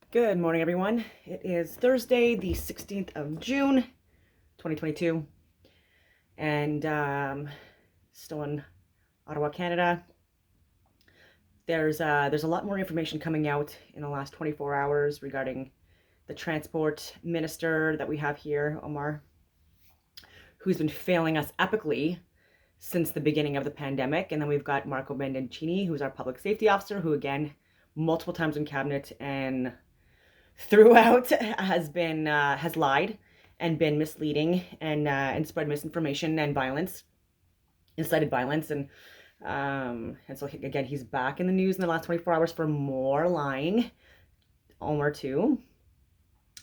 Good morning, everyone. It is Thursday, the 16th of June, 2022, and still in Ottawa, Canada. There's a lot more information coming out in the last 24 hours regarding the transport minister that we have here, Omar, who's been failing us epically since the beginning of the pandemic. And then we've got Marco Mendoncini, who's our public safety officer, who again, multiple times in cabinet and throughout has lied and been misleading and spread misinformation and violence, incited violence, and so again he's back in the news in the last 24 hours for more lying. Omar too,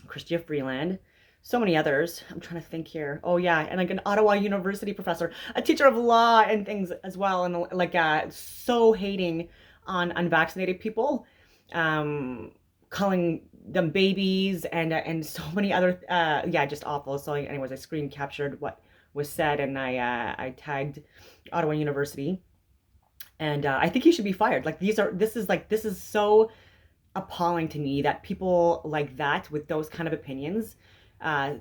Chrystia Freeland, so many others. I'm trying to think here. Oh yeah, and like an Ottawa University professor, a teacher of law and things as well, and like so hating on unvaccinated people, calling them babies and so many other yeah, just awful. So anyways, I screen captured what was said, and I tagged Ottawa University, and I think he should be fired. Like this is so appalling to me that people like that with those kind of opinions, uh,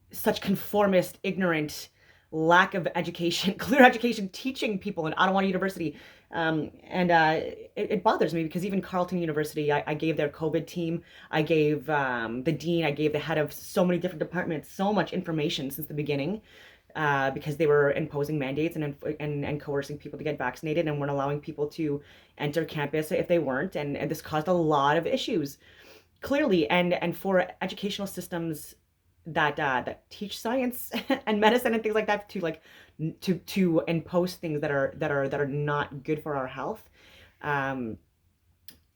such conformist, ignorant, lack of education, clear education, teaching people in Ottawa University. And it bothers me because even Carleton University, I gave their COVID team, I gave the dean, I gave the head of so many different departments so much information since the beginning, because they were imposing mandates and coercing people to get vaccinated and weren't allowing people to enter campus if they weren't, and this caused a lot of issues clearly, and for educational systems that teach science and medicine and things like that to impose things that are not good for our health, um,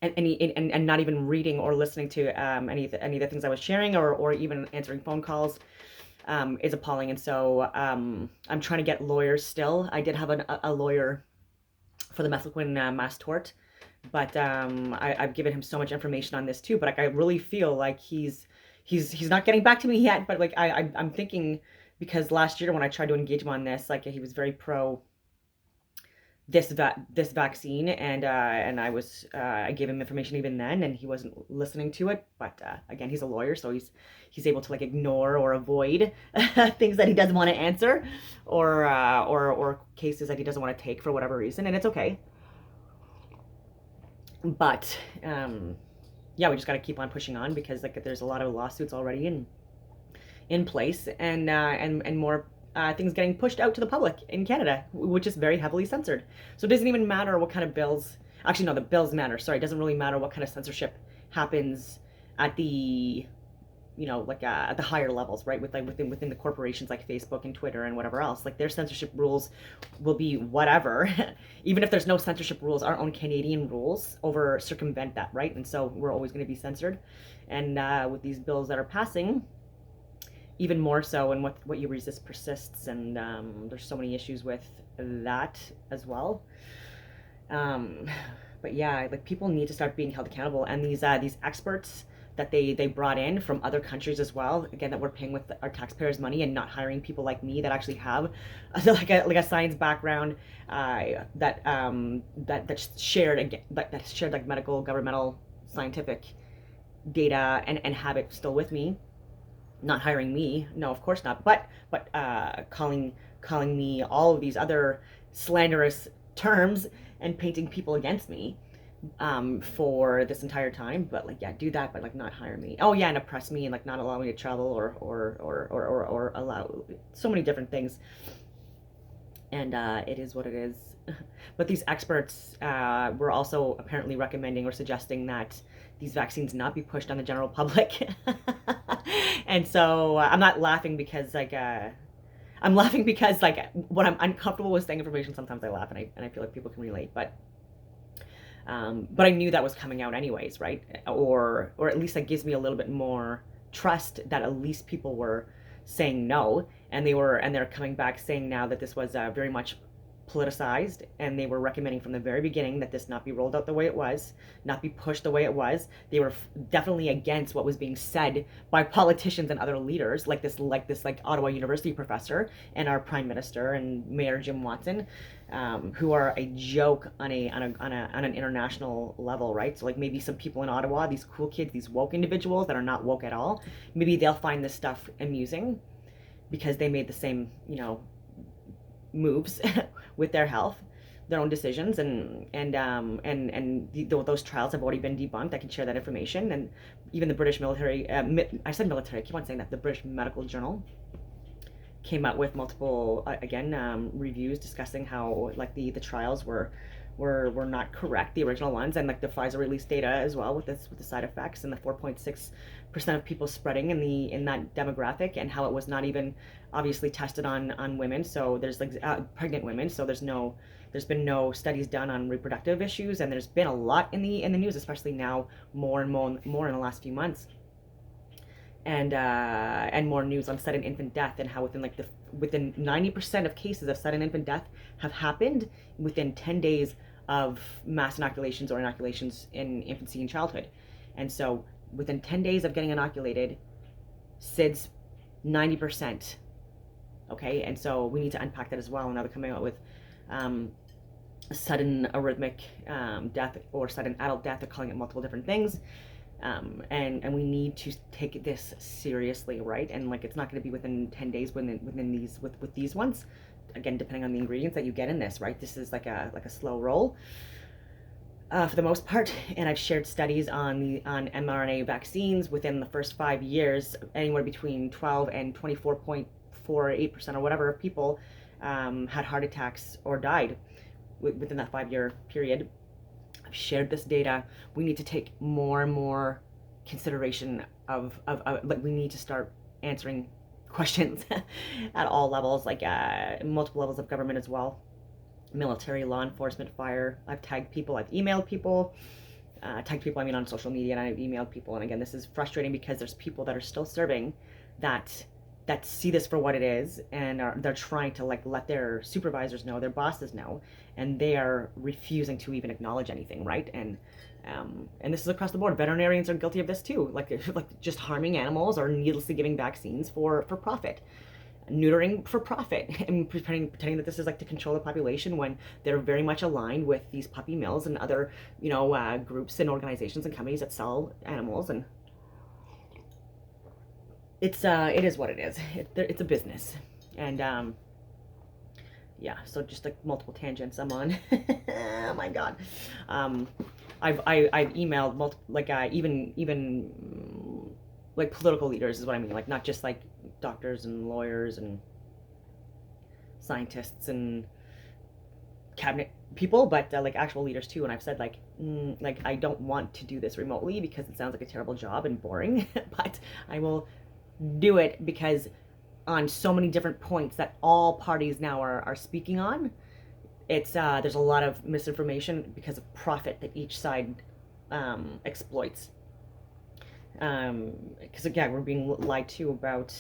and not even reading or listening to any of the things I was sharing or even answering phone calls, is appalling. And so I'm trying to get lawyers still. I did have a lawyer for the Methylquin mass tort, but I've given him so much information on this too. But like, I really feel like he's not getting back to me yet. But like I'm thinking, because last year when I tried to engage him on this, like he was very pro this vaccine, and I gave him information even then, and he wasn't listening to it. But again, he's a lawyer, so he's able to like ignore or avoid things that he doesn't want to answer, or cases that he doesn't want to take for whatever reason, and it's okay. But yeah, we just got to keep on pushing on, because like there's a lot of lawsuits already in place, and more things getting pushed out to the public in Canada, which is very heavily censored. So it doesn't even matter what kind of bills. Actually, no, the bills matter. Sorry, it doesn't really matter what kind of censorship happens at the, like at the higher levels, right? With like within the corporations like Facebook and Twitter and whatever else. Like their censorship rules will be whatever. Even if there's no censorship rules, our own Canadian rules over circumvent that, right? And so we're always going to be censored. And with these bills that are passing, even more so, and what you resist persists, and there's so many issues with that as well. Um, but yeah, like people need to start being held accountable, and these experts that they brought in from other countries as well, again, that we're paying with our taxpayers' money and not hiring people like me that actually have like a science background, that shared like medical, governmental, scientific data, and have it still with me. Not hiring me, no, of course not, but calling me all of these other slanderous terms and painting people against me, for this entire time. But like, yeah, do that, but like not hire me. Oh yeah, and oppress me, and like not allow me to travel, or allow so many different things. And it is what it is. But these experts were also apparently recommending or suggesting that these vaccines not be pushed on the general public. And so I'm not laughing because like I'm laughing because like when I'm uncomfortable with saying information, sometimes I laugh, and I feel like people can relate. But I knew that was coming out anyways, right? Or at least that gives me a little bit more trust that at least people were saying no, and they're coming back saying now that this was very much politicized, and they were recommending from the very beginning that this not be rolled out the way it was, not be pushed the way it was. They were definitely against what was being said by politicians and other leaders, like Ottawa University professor and our prime minister and Mayor Jim Watson, who are a joke on an international level, right? So like maybe some people in Ottawa, these cool kids, these woke individuals that are not woke at all, maybe they'll find this stuff amusing because they made the same, moves with their health, their own decisions, those trials have already been debunked. I can share that information, and even the British military, I said military, I keep on saying that, the British Medical Journal came out with multiple reviews discussing how like the trials were not correct, the original ones, and like the Pfizer released data as well with the side effects and the 4.6% of people spreading in that demographic, and how it was not even obviously tested on women. So there's like pregnant women. So there's been no studies done on reproductive issues, and there's been a lot in the news, especially now, more and more in the last few months. And more news on sudden infant death, and how within 90% of cases of sudden infant death have happened within 10 days of mass inoculations or inoculations in infancy and childhood. And so within 10 days of getting inoculated, SIDS 90%. Okay, and so we need to unpack that as well. And now they're coming out with sudden arrhythmic death or sudden adult death. They're calling it multiple different things. And we need to take this seriously, right? And like, it's not going to be within 10 days within these with these ones, again, depending on the ingredients that you get in this, right? This is like a slow roll for the most part. And I've shared studies on mRNA vaccines within the first 5 years, anywhere between 12 and 24.48% or whatever of people had heart attacks or died within that 5-year period. I've shared this data. We need to take more and more consideration of like, we need to start answering questions at all levels, like multiple levels of government as well, military, law enforcement, fire. I've tagged people, I've emailed people, tagged people, I mean, on social media, and I've emailed people. And again, this is frustrating because there's people that are still serving that see this for what it is, and they're trying to like let their supervisors know, their bosses know, and they are refusing to even acknowledge anything, right? And this is across the board. Veterinarians are guilty of this too, like just harming animals or needlessly giving vaccines for profit, neutering for profit, and pretending that this is like to control the population, when they're very much aligned with these puppy mills and other groups and organizations and companies that sell animals. And it is what it is. It's a business. And yeah, so just like multiple tangents I'm on. Oh my god. I've emailed even like political leaders is what I mean, like not just like doctors and lawyers and scientists and cabinet people, but like actual leaders too. And I've said like I don't want to do this remotely because it sounds like a terrible job and boring, but I will do it because on so many different points that all parties now are speaking on, it's there's a lot of misinformation because of profit that each side exploits. Because again, we're being lied to about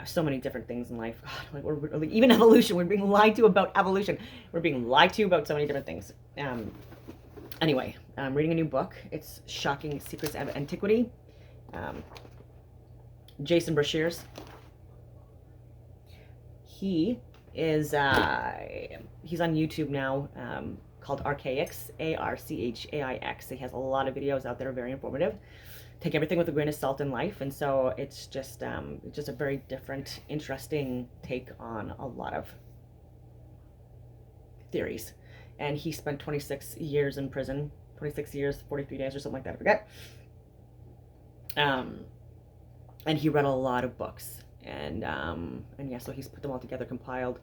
so many different things in life. God, like even evolution, we're being lied to about evolution. We're being lied to about so many different things. Anyway, I'm reading a new book. It's Shocking Secrets of Antiquity. Jason Brashears. He is he's on YouTube now, called Archaix, Archaix. He has a lot of videos out that are very informative. Take everything with a grain of salt in life, and so it's just a very different, interesting take on a lot of theories. And he spent 26 years in prison, 26 years, 43 days or something like that, I forget. And he read a lot of books, and yeah, so he's put them all together, compiled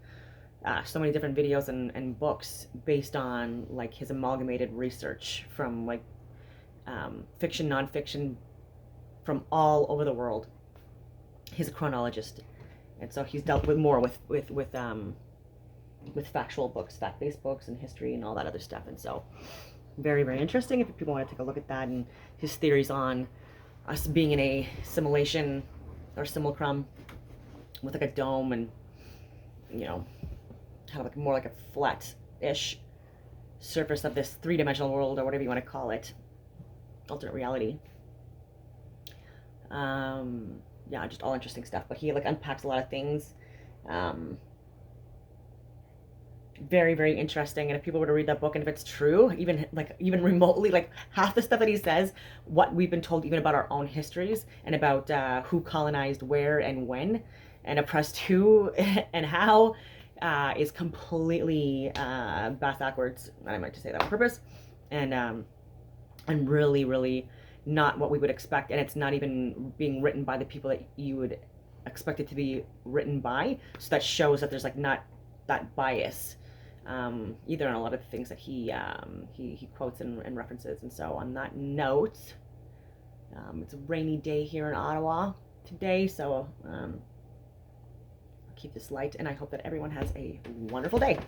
so many different videos and books based on like his amalgamated research from like fiction, nonfiction, from all over the world. He's a chronologist, and so he's dealt with more with factual books, fact-based books, and history and all that other stuff. And so very, very interesting if people want to take a look at that, and his theories on us being in a simulation or simulacrum with like a dome, and kind of like more like a flat-ish surface of this three-dimensional world, or whatever you want to call it, alternate reality. Yeah, just all interesting stuff. But he like unpacks a lot of things. Um, Very, very interesting. And if people were to read that book, and if it's true, even remotely, like half the stuff that he says, what we've been told even about our own histories, and about who colonized where and when, and oppressed who and how, is completely backwards. I meant to say that on purpose, and really, really not what we would expect. And it's not even being written by the people that you would expect it to be written by. So that shows that there's like not that bias, either, on a lot of the things that he quotes and references. And so, on that note, it's a rainy day here in Ottawa today, so I'll keep this light, and I hope that everyone has a wonderful day.